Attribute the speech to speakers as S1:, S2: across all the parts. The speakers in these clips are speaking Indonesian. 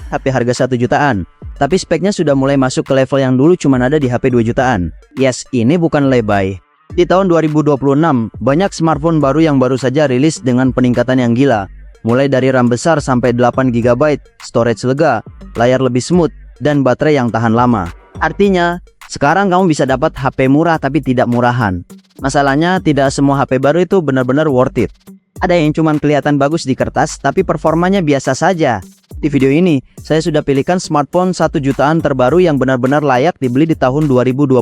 S1: HP harga 1 jutaan, tapi speknya sudah mulai masuk ke level yang dulu cuma ada di HP 2 jutaan. Yes, ini bukan lebay. Di tahun 2026, banyak smartphone baru yang baru saja rilis dengan peningkatan yang gila. Mulai dari RAM besar sampai 8 GB, storage lega, layar lebih smooth, dan baterai yang tahan lama. Artinya, sekarang kamu bisa dapat HP murah tapi tidak murahan. Masalahnya, tidak semua HP baru itu benar-benar worth it. Ada yang cuma kelihatan bagus di kertas, tapi performanya biasa saja. Di video ini, saya sudah pilihkan smartphone 1 jutaan terbaru yang benar-benar layak dibeli di tahun 2026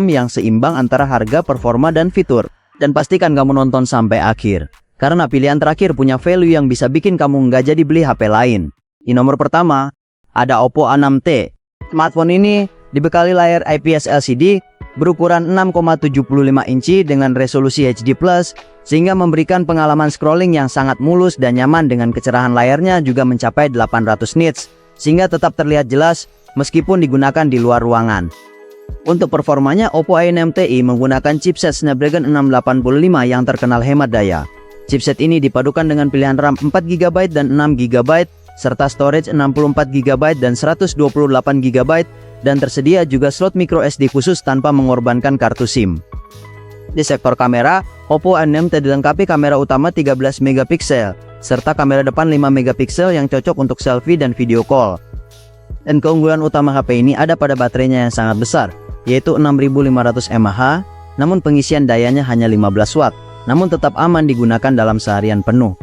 S1: yang seimbang antara harga, performa, dan fitur. Dan pastikan kamu nonton sampai akhir, karena pilihan terakhir punya value yang bisa bikin kamu nggak jadi beli HP lain. Di nomor pertama, ada Oppo A6t. Smartphone ini dibekali layar IPS LCD berukuran 6,75 inci dengan resolusi HD+, sehingga memberikan pengalaman scrolling yang sangat mulus dan nyaman dengan kecerahan layarnya juga mencapai 800 nits, sehingga tetap terlihat jelas meskipun digunakan di luar ruangan. Untuk performanya, Oppo A6ti menggunakan chipset Snapdragon 685 yang terkenal hemat daya. Chipset ini dipadukan dengan pilihan RAM 4GB dan 6GB, serta storage 64GB dan 128GB, dan tersedia juga slot micro SD khusus tanpa mengorbankan kartu SIM. Di sektor kamera, Oppo A6t dilengkapi kamera utama 13 MP, serta kamera depan 5 MP yang cocok untuk selfie dan video call. Dan keunggulan utama HP ini ada pada baterainya yang sangat besar, yaitu 6500 mAh, namun pengisian dayanya hanya 15 watt, namun tetap aman digunakan dalam seharian penuh.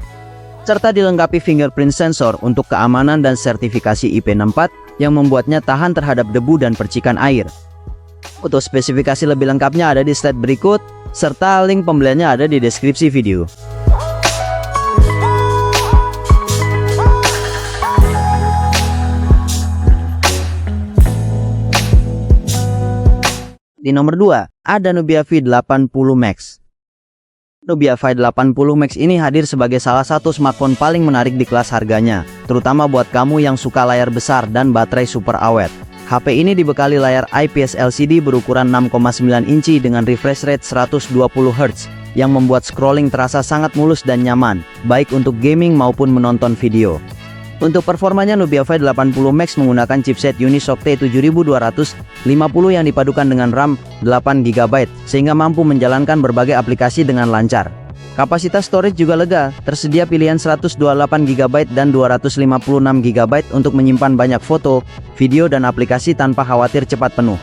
S1: Serta dilengkapi fingerprint sensor untuk keamanan dan sertifikasi IP64 yang membuatnya tahan terhadap debu dan percikan air. Untuk spesifikasi lebih lengkapnya ada di slide berikut, serta link pembeliannya ada di deskripsi video. Di nomor 2, ada Nubia V80 Max. Nubia V80 Max ini hadir sebagai salah satu smartphone paling menarik di kelas harganya, terutama buat kamu yang suka layar besar dan baterai super awet. HP ini dibekali layar IPS LCD berukuran 6,9 inci dengan refresh rate 120Hz, yang membuat scrolling terasa sangat mulus dan nyaman, baik untuk gaming maupun menonton video. Untuk performanya, Nubia V80 Max menggunakan chipset Unisoc T7250 yang dipadukan dengan RAM 8GB, sehingga mampu menjalankan berbagai aplikasi dengan lancar. Kapasitas storage juga lega, tersedia pilihan 128GB dan 256GB untuk menyimpan banyak foto, video, dan aplikasi tanpa khawatir cepat penuh.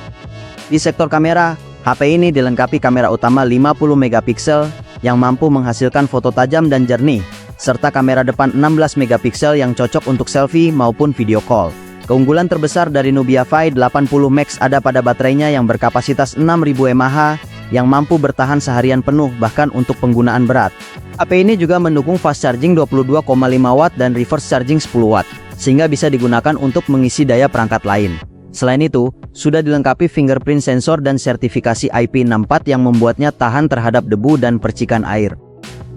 S1: Di sektor kamera, HP ini dilengkapi kamera utama 50MP yang mampu menghasilkan foto tajam dan jernih, serta kamera depan 16MP yang cocok untuk selfie maupun video call. Keunggulan terbesar dari Nubia V80 Max ada pada baterainya yang berkapasitas 6000 mAh yang mampu bertahan seharian penuh bahkan untuk penggunaan berat. HP ini juga mendukung fast charging 22,5 watt dan reverse charging 10 watt, sehingga bisa digunakan untuk mengisi daya perangkat lain. Selain itu, sudah dilengkapi fingerprint sensor dan sertifikasi IP64 yang membuatnya tahan terhadap debu dan percikan air.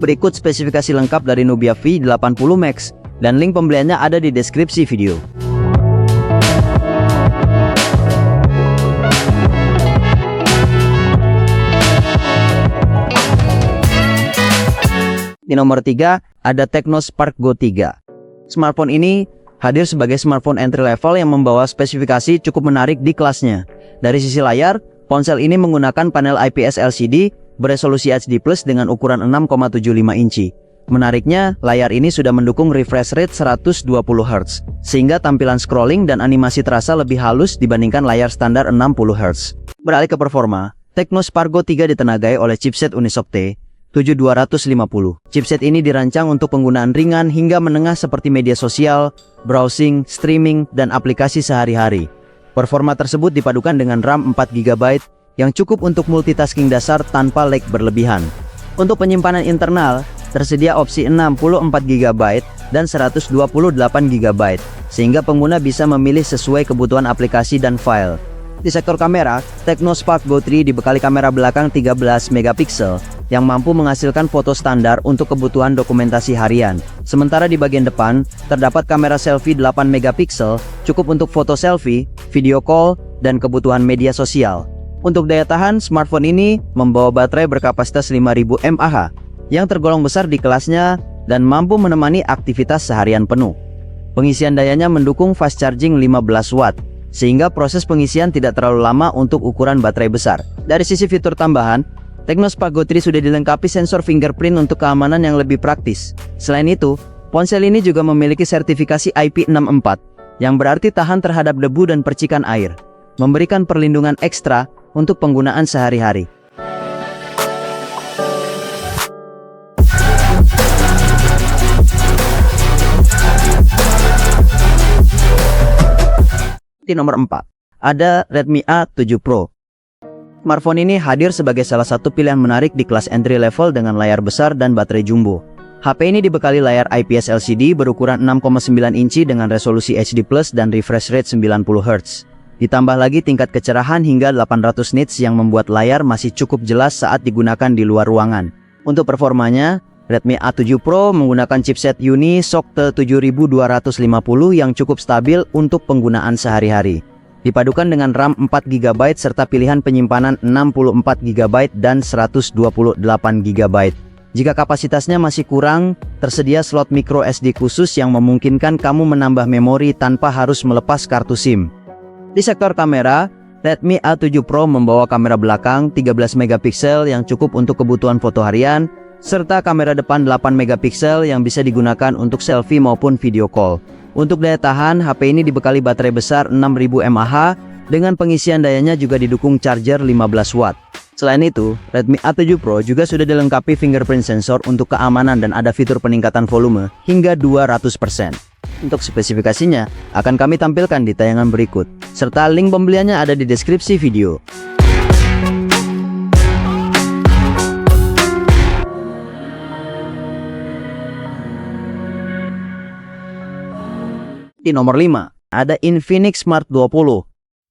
S1: Berikut spesifikasi lengkap dari Nubia V80 Max, dan link pembeliannya ada di deskripsi video. Di nomor 3, ada Tecno Spark Go 3. Smartphone ini hadir sebagai smartphone entry level yang membawa spesifikasi cukup menarik di kelasnya. Dari sisi layar, ponsel ini menggunakan panel IPS LCD beresolusi HD+ dengan ukuran 6,75 inci. Menariknya, layar ini sudah mendukung refresh rate 120Hz, sehingga tampilan scrolling dan animasi terasa lebih halus dibandingkan layar standar 60Hz. Beralih ke performa, Tecno Spark Go 3 ditenagai oleh chipset Unisoc T7250. Chipset ini dirancang untuk penggunaan ringan hingga menengah seperti media sosial, browsing, streaming, dan aplikasi sehari-hari. Performa tersebut dipadukan dengan RAM 4GB yang cukup untuk multitasking dasar tanpa lag berlebihan. Untuk penyimpanan internal, tersedia opsi 64GB dan 128GB, sehingga pengguna bisa memilih sesuai kebutuhan aplikasi dan file. Di sektor kamera, Tecno Spark Go 3 dibekali kamera belakang 13MP yang mampu menghasilkan foto standar untuk kebutuhan dokumentasi harian. Sementara di bagian depan, terdapat kamera selfie 8MP cukup untuk foto selfie, video call, dan kebutuhan media sosial. Untuk daya tahan, smartphone ini membawa baterai berkapasitas 5000 mAh yang tergolong besar di kelasnya dan mampu menemani aktivitas seharian penuh. Pengisian dayanya mendukung fast charging 15 watt, sehingga proses pengisian tidak terlalu lama untuk ukuran baterai besar. Dari sisi fitur tambahan, Tecnospark Go 3 sudah dilengkapi sensor fingerprint untuk keamanan yang lebih praktis. Selain itu, ponsel ini juga memiliki sertifikasi IP64, yang berarti tahan terhadap debu dan percikan air, memberikan perlindungan ekstra untuk penggunaan sehari-hari. Di nomor 4, ada Redmi A7 Pro. Smartphone ini hadir sebagai salah satu pilihan menarik di kelas entry level dengan layar besar dan baterai jumbo. HP ini dibekali layar IPS LCD berukuran 6,9 inci dengan resolusi HD+ dan refresh rate 90 Hz. Ditambah lagi tingkat kecerahan hingga 800 nits yang membuat layar masih cukup jelas saat digunakan di luar ruangan. Untuk performanya, Redmi A7 Pro menggunakan chipset Uni-SoC T7250 yang cukup stabil untuk penggunaan sehari-hari. Dipadukan dengan RAM 4GB serta pilihan penyimpanan 64GB dan 128GB. Jika kapasitasnya masih kurang, tersedia slot micro SD khusus yang memungkinkan kamu menambah memori tanpa harus melepas kartu SIM. Di sektor kamera, Redmi A7 Pro membawa kamera belakang 13MP yang cukup untuk kebutuhan foto harian, serta kamera depan 8MP yang bisa digunakan untuk selfie maupun video call. Untuk daya tahan, HP ini dibekali baterai besar 6000 mAh dengan pengisian dayanya juga didukung charger 15 watt. Selain itu, Redmi A7 Pro juga sudah dilengkapi fingerprint sensor untuk keamanan dan ada fitur peningkatan volume hingga 200%. Untuk spesifikasinya akan kami tampilkan di tayangan berikut, serta link pembeliannya ada di deskripsi video. Di nomor 5, ada Infinix Smart 20.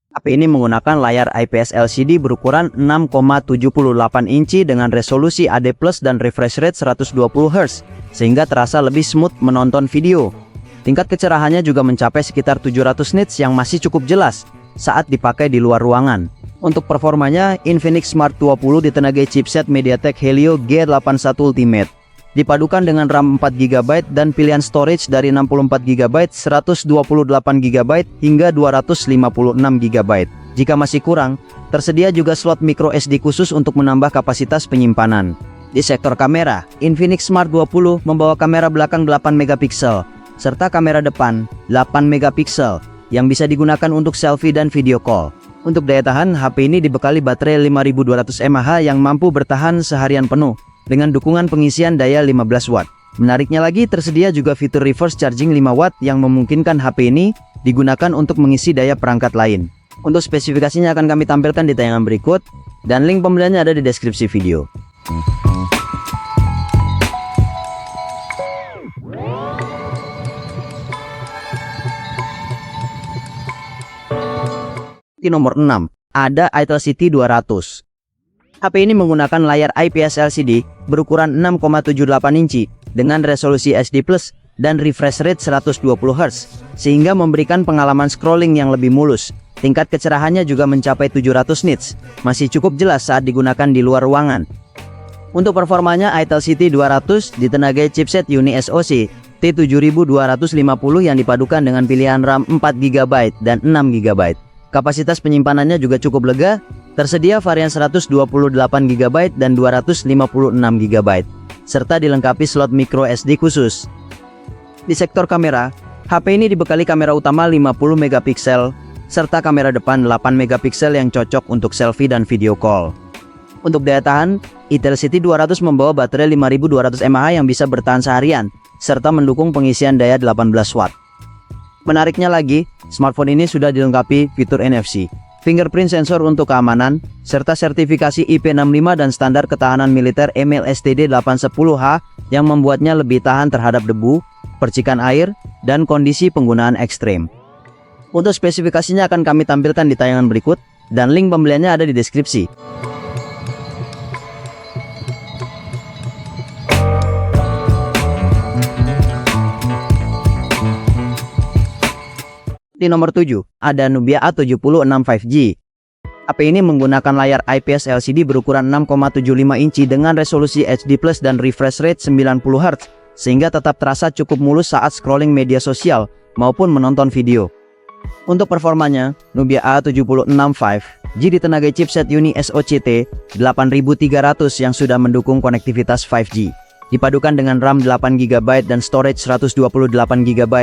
S1: HP ini menggunakan layar IPS LCD berukuran 6,78 inci dengan resolusi HD+ dan refresh rate 120 Hz, sehingga terasa lebih smooth menonton video. Tingkat kecerahannya juga mencapai sekitar 700 nits yang masih cukup jelas saat dipakai di luar ruangan. Untuk performanya, Infinix Smart 20 ditenagai chipset MediaTek Helio G81 Ultimate. Dipadukan dengan RAM 4GB dan pilihan storage dari 64GB, 128GB hingga 256GB. Jika masih kurang, tersedia juga slot micro SD khusus untuk menambah kapasitas penyimpanan. Di sektor kamera, Infinix Smart 20 membawa kamera belakang 8MP serta kamera depan 8MP yang bisa digunakan untuk selfie dan video call. Untuk daya tahan, HP ini dibekali baterai 5200 mAh yang mampu bertahan seharian penuh dengan dukungan pengisian daya 15 watt. Menariknya lagi, tersedia juga fitur reverse charging 5 watt yang memungkinkan HP ini digunakan untuk mengisi daya perangkat lain. Untuk spesifikasinya akan kami tampilkan di tayangan berikut, dan link pembeliannya ada di deskripsi video. Di nomor 6, ada Itel City 200. HP ini menggunakan layar IPS LCD berukuran 6,78 inci dengan resolusi HD+ dan refresh rate 120 Hz, sehingga memberikan pengalaman scrolling yang lebih mulus. Tingkat kecerahannya juga mencapai 700 nits, masih cukup jelas saat digunakan di luar ruangan. Untuk performanya, Itel City 200 ditenagai chipset Uni-SoC T7250 yang dipadukan dengan pilihan RAM 4GB dan 6GB. Kapasitas penyimpanannya juga cukup lega, tersedia varian 128GB dan 256GB, serta dilengkapi slot micro SD khusus. Di sektor kamera, HP ini dibekali kamera utama 50MP, serta kamera depan 8MP yang cocok untuk selfie dan video call. Untuk daya tahan, Itel City 200 membawa baterai 5200 mAh yang bisa bertahan seharian, serta mendukung pengisian daya 18 watt. Menariknya lagi, smartphone ini sudah dilengkapi fitur NFC, fingerprint sensor untuk keamanan, serta sertifikasi IP65 dan standar ketahanan militer EMIL STD 810H yang membuatnya lebih tahan terhadap debu, percikan air, dan kondisi penggunaan ekstrim. Untuk spesifikasinya akan kami tampilkan di tayangan berikut, dan link pembeliannya ada di deskripsi. Di nomor 7, ada Nubia A76 5G. HP ini menggunakan layar IPS LCD berukuran 6,75 inci dengan resolusi HD+ dan refresh rate 90 Hz, sehingga tetap terasa cukup mulus saat scrolling media sosial maupun menonton video. Untuk performanya, Nubia A765 5G ditenagai chipset Uni SoC T 8300 yang sudah mendukung konektivitas 5G. Dipadukan dengan RAM 8GB dan storage 128GB,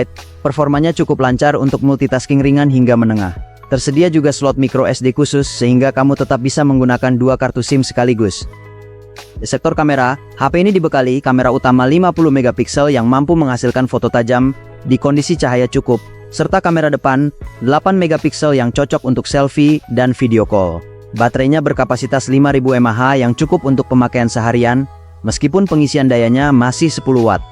S1: performanya cukup lancar untuk multitasking ringan hingga menengah. Tersedia juga slot micro SD khusus sehingga kamu tetap bisa menggunakan dua kartu SIM sekaligus. Di sektor kamera, HP ini dibekali kamera utama 50MP yang mampu menghasilkan foto tajam di kondisi cahaya cukup, serta kamera depan 8MP yang cocok untuk selfie dan video call. Baterainya berkapasitas 5000 mAh yang cukup untuk pemakaian seharian, meskipun pengisian dayanya masih 10 Watt.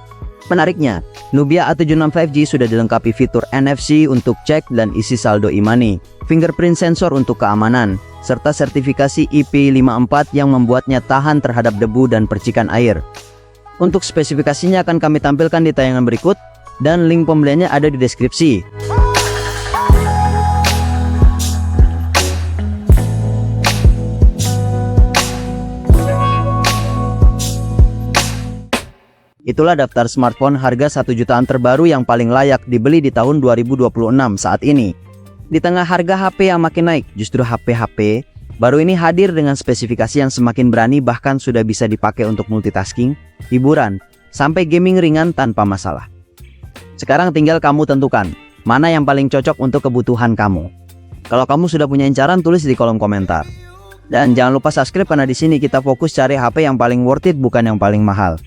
S1: Menariknya, Nubia A76 5G sudah dilengkapi fitur NFC untuk cek dan isi saldo e-money, fingerprint sensor untuk keamanan, serta sertifikasi IP54 yang membuatnya tahan terhadap debu dan percikan air. Untuk spesifikasinya akan kami tampilkan di tayangan berikut, dan link pembeliannya ada di deskripsi. Itulah daftar smartphone harga 1 jutaan terbaru yang paling layak dibeli di tahun 2026 saat ini. Di tengah harga HP yang makin naik, justru HP-HP baru ini hadir dengan spesifikasi yang semakin berani, bahkan sudah bisa dipakai untuk multitasking, hiburan, sampai gaming ringan tanpa masalah. Sekarang tinggal kamu tentukan, mana yang paling cocok untuk kebutuhan kamu. Kalau kamu sudah punya incaran, tulis di kolom komentar. Dan jangan lupa subscribe karena di sini kita fokus cari HP yang paling worth it, bukan yang paling mahal.